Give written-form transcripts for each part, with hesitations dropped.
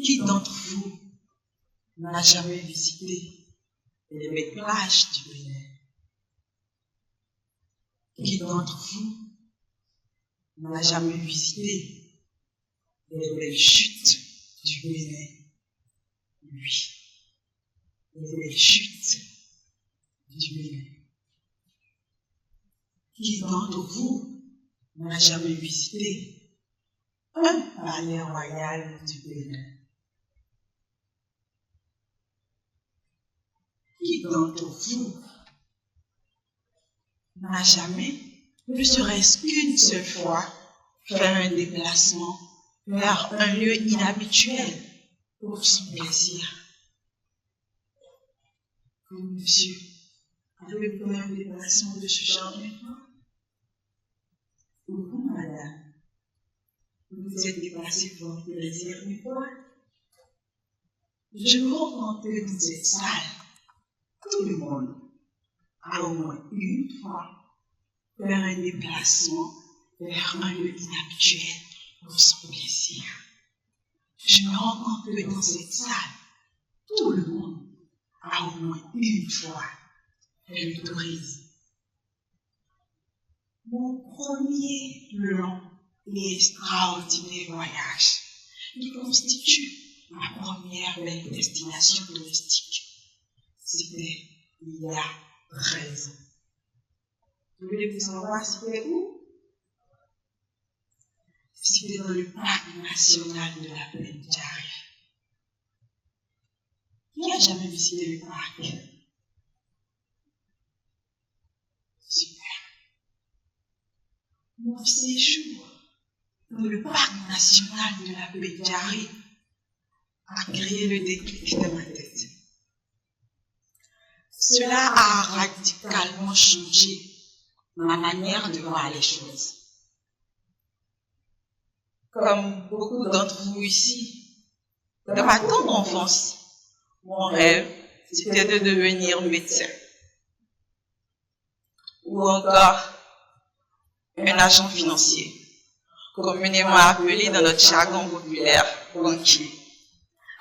Qui d'entre vous n'a jamais visité les belles plages du Bénin? Qui d'entre vous n'a jamais visité les belles chutes du Bénin? Oui, les belles chutes du Bénin. Qui d'entre vous n'a jamais visité un palais royal du Bénin? Qui d'entre vous n'a jamais, ne serait-ce qu'une seule fois, fait un déplacement vers un lieu inhabituel pour son plaisir? Vous, monsieur, avez-vous fait un déplacement de ce genre une fois? Ou vous, madame, vous vous êtes déplacé pour votre plaisir une fois? Je comprends que vous êtes sale. Tout le monde a au moins une fois fait un déplacement vers un lieu inhabituel pour son plaisir. Je me rends compte que dans cette salle, tout le monde a au moins une fois fait le tourisme. Mon premier long et extraordinaire voyage, qui constitue ma première belle destination touristique, c'était il y a 13 ans. Vous voulez savoir c'était où? C'était dans le parc national de la Plaine-Diarry. Qui a jamais visité le parc? Super. Mon séjour dans le parc national de la Plaine-Diarry a créé le déclic de ma tête. Cela a radicalement changé ma manière de voir les choses. Comme beaucoup d'entre vous ici, dans ma tendre enfance, mon rêve, c'était de devenir médecin. Ou encore, un agent financier, communément appelé dans notre jargon populaire, banquier,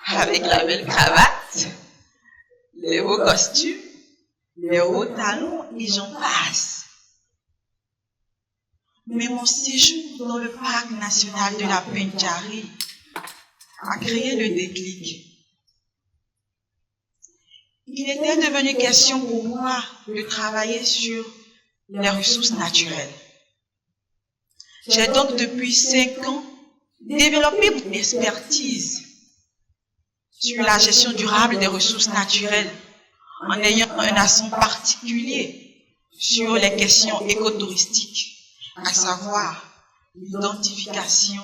avec la belle cravate, les hauts costumes, les hauts talons et j'en passe. Mais mon séjour dans le parc national de la Plaine-Diarry a créé le déclic. Il était devenu question pour moi de travailler sur les ressources naturelles. J'ai donc depuis 5 ans développé mon expertise sur la gestion durable des ressources naturelles en ayant un accent particulier sur les questions écotouristiques, à savoir l'identification,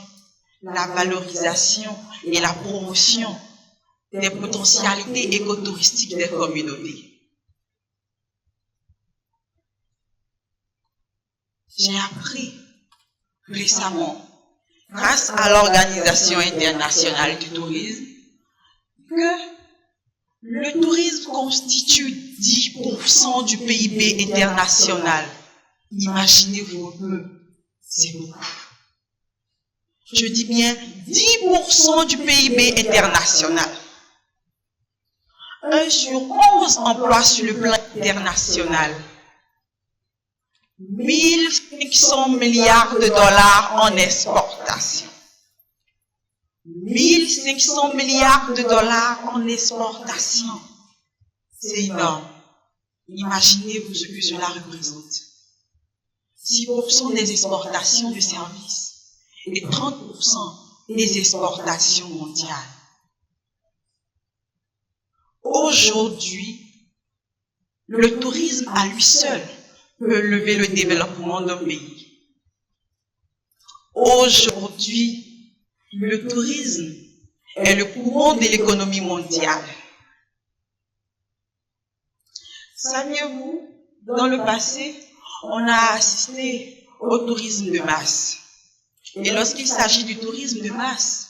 la valorisation et la promotion des potentialités écotouristiques des communautés. J'ai appris récemment, grâce à l'Organisation internationale du tourisme, que le tourisme constitue 10% du PIB international. Imaginez-vous un peu, c'est beaucoup. Je dis bien 10% du PIB international. 1 sur 11 emplois sur le plan international. 1500 milliards de dollars en exportation. 1500 milliards de dollars en exportation. C'est énorme. Imaginez-vous ce que cela représente. 6% des exportations de services et 30% des exportations mondiales. Aujourd'hui, le tourisme à lui seul peut lever le développement d'un pays. Aujourd'hui, le tourisme est le poumon de l'économie mondiale. Saviez-vous, dans le passé, on a assisté au tourisme de masse. Et lorsqu'il s'agit du tourisme de masse,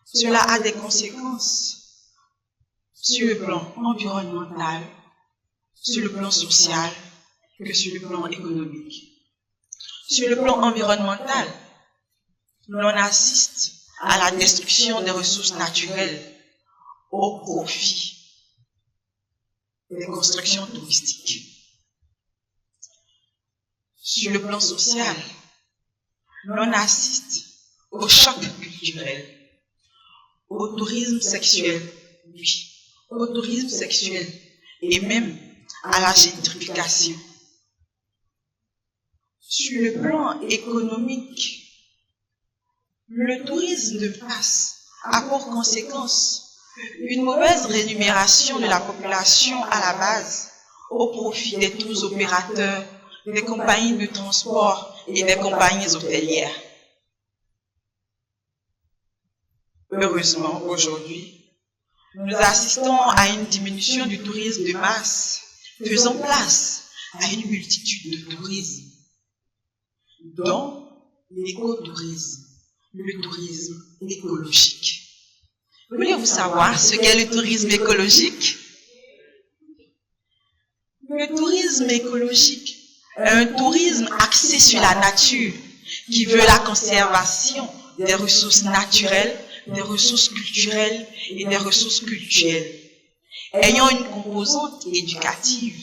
cela a des conséquences sur le plan environnemental, sur le plan social, que sur le plan économique. Sur le plan environnemental, l'on assiste à la destruction des ressources naturelles au profit des constructions touristiques. Sur le plan social, l'on assiste au choc culturel, au tourisme sexuel, et même à la gentrification. Sur le plan économique, le tourisme de masse a pour conséquence une mauvaise rémunération de la population à la base au profit des tours opérateurs, des compagnies de transport et des compagnies hôtelières. Heureusement, aujourd'hui, nous assistons à une diminution du tourisme de masse, faisant place à une multitude de tourismes, dont l'écotourisme, le tourisme écologique. Voulez-vous savoir ce qu'est le tourisme écologique? Le tourisme écologique est un tourisme axé sur la nature, qui veut la conservation des ressources naturelles, des ressources culturelles et des ressources culturelles, ayant une composante éducative.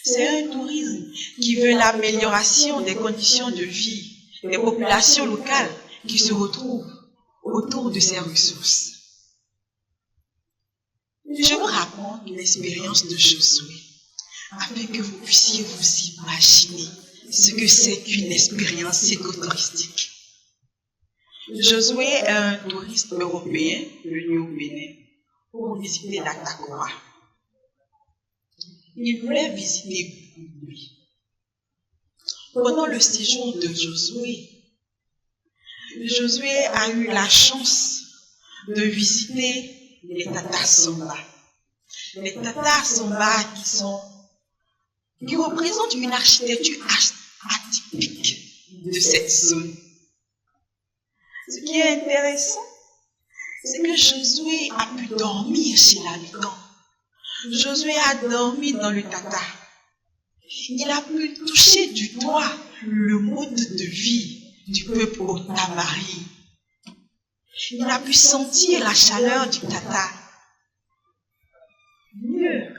C'est un tourisme qui veut l'amélioration des conditions de vie des populations locales qui se retrouvent autour de ces ressources. Je vous raconte l'expérience de Josué, afin que vous puissiez vous imaginer ce que c'est qu'une expérience écotouristique. Josué est un touriste européen venu au Bénin pour visiter la Takora. Il voulait visiter Bouboui. Pendant le séjour de Josué a eu la chance de visiter les Tata Samba. Les Tata Samba qui représentent une architecture atypique de cette zone. Ce qui est intéressant, c'est que Josué a pu dormir chez l'habitant. Josué a dormi dans le Tata. Il a pu toucher du doigt le mode de vie du peuple Otamari. Il a pu sentir la chaleur du Tata. Mieux,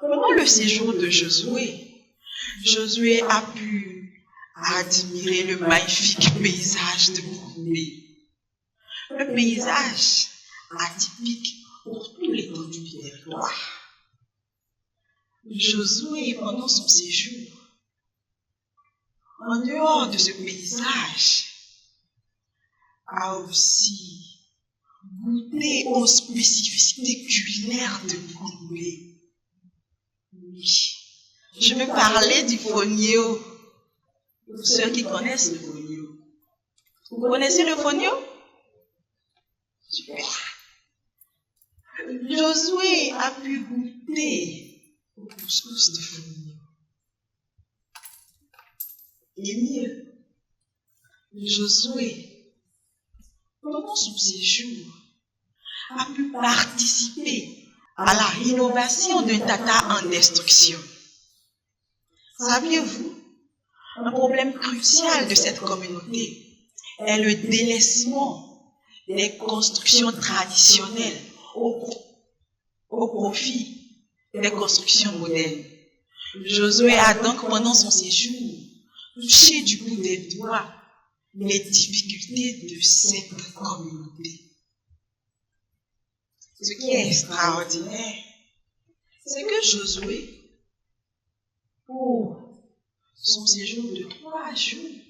pendant le séjour de Josué a pu admirer le magnifique paysage de Bouboui. Le paysage atypique pour tout l'étendue du territoire. Josué, pendant son séjour, en dehors de ce paysage, a aussi goûté aux spécificités culinaires de Bouboui. Oui, je veux parler du fonio. Pour ceux qui connaissent le fonio. Vous connaissez le fonio? Super. Josué a pu goûter au couscous de fonio. Et mieux, Josué, pendant son séjour, a pu participer à la rénovation d'un Tata en destruction. Saviez-vous, un problème crucial de cette communauté est le délaissement des constructions traditionnelles au profit des constructions modernes. Josué a donc, pendant son séjour, touché du bout des doigts les difficultés de cette communauté. Ce qui est extraordinaire, c'est que Josué, pour son séjour de 3 jours,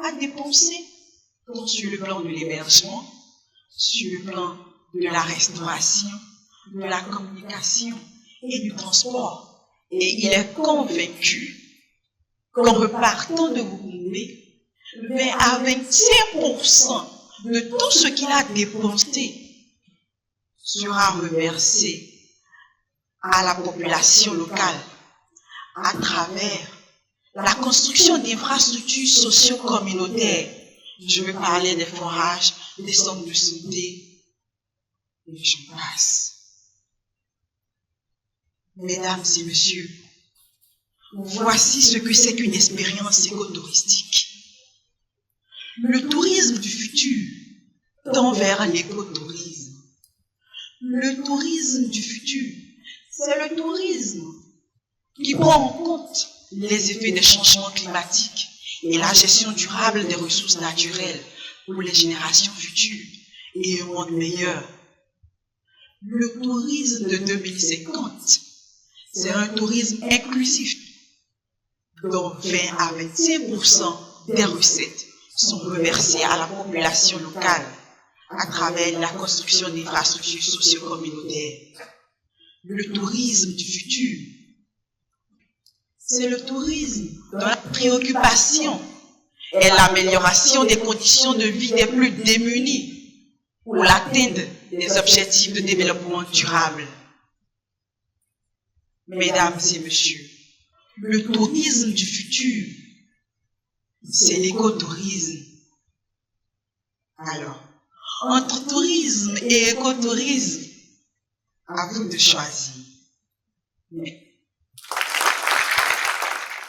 a dépensé tant sur le plan de l'hébergement, sur le plan de la restauration, de la communication et du transport. Et il est convaincu qu'en repartant de Bouboui, 20 à 25% de tout ce qu'il a dépensé sera reversé à la population locale à travers la construction d'infrastructures socio-communautaires. Je veux parler des forages, des centres de santé, et j'en passe. Mesdames et messieurs, voici ce que c'est qu'une expérience écotouristique. Le tourisme du futur tend vers l'écotourisme. Le tourisme du futur, c'est le tourisme qui prend en compte les effets des changements climatiques et la gestion durable des ressources naturelles pour les générations futures et un monde meilleur. Le tourisme de 2050, c'est un tourisme inclusif dont 20 à 25% des recettes sont reversées à la population locale à travers la construction d'infrastructures socio-communautaires. Le tourisme du futur, c'est le tourisme dont la préoccupation est l'amélioration des conditions de vie des plus démunis pour l'atteinte des objectifs de développement durable. Mesdames et messieurs, le tourisme du futur, c'est l'écotourisme. Alors, entre tourisme et écotourisme, à vous de choisir. Mais